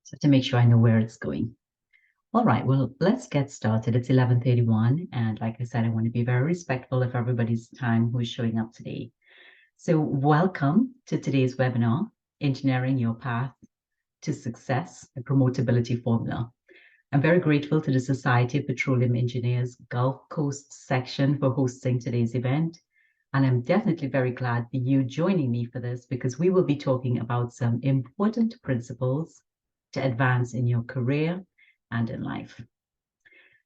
just to make sure I know where it's going. All right, well, let's get started. It's 11:31, and like I said, I want to be very respectful of everybody's time who is showing up today. So welcome to today's webinar, Engineering Your Path to Success, a Promotability Formula. I'm very grateful to the Society of Petroleum Engineers Gulf Coast section for hosting today's event. And I'm definitely very glad for you joining me for this because we will be talking about some important principles to advance in your career and in life.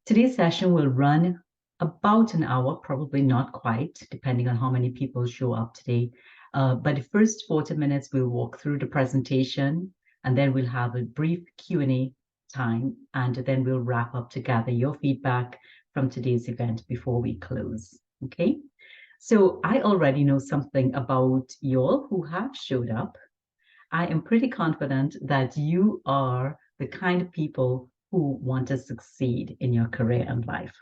Today's session will run about an hour, probably not quite, depending on how many people show up today. But the first 40 minutes, we'll walk through the presentation, and then we'll have a brief Q&A time, and then we'll wrap up to gather your feedback from today's event before we close, okay? So I already know something about you all who have showed up. I am pretty confident that you are the kind of people who want to succeed in your career and life.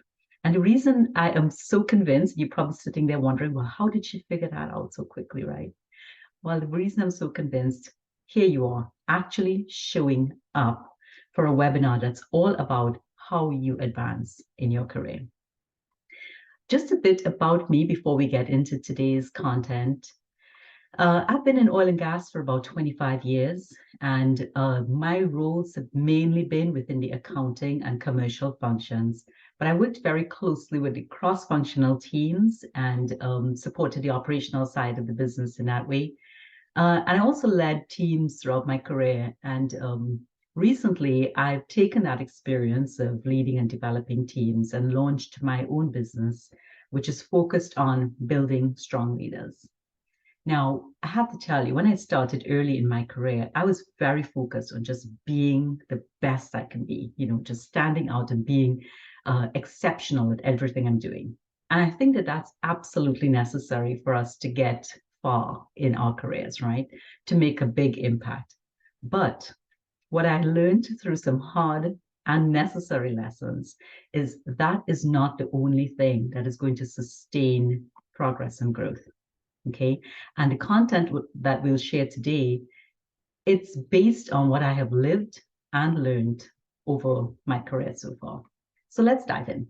And the reason I am so convinced, you're probably sitting there wondering, well, how did she figure that out so quickly, right? Well, the reason I'm so convinced, here you are, actually showing up for a webinar that's all about how you advance in your career. Just a bit about me before we get into today's content. I've been in oil and gas for about 25 years, and my roles have mainly been within the accounting and commercial functions. But I worked very closely with the cross-functional teams and supported the operational side of the business in that way. And I also led teams throughout my career. And recently, I've taken that experience of leading and developing teams and launched my own business, which is focused on building strong leaders. Now, I have to tell you, when I started early in my career, I was very focused on just being the best I can be, just standing out and being exceptional at everything I'm doing. And I think that that's absolutely necessary for us to get far in our careers, right? To make a big impact. But what I learned through some hard and necessary lessons is that is not the only thing that is going to sustain progress and growth. Okay, and the content that we'll share today, it's based on what I have lived and learned over my career so far. So let's dive in.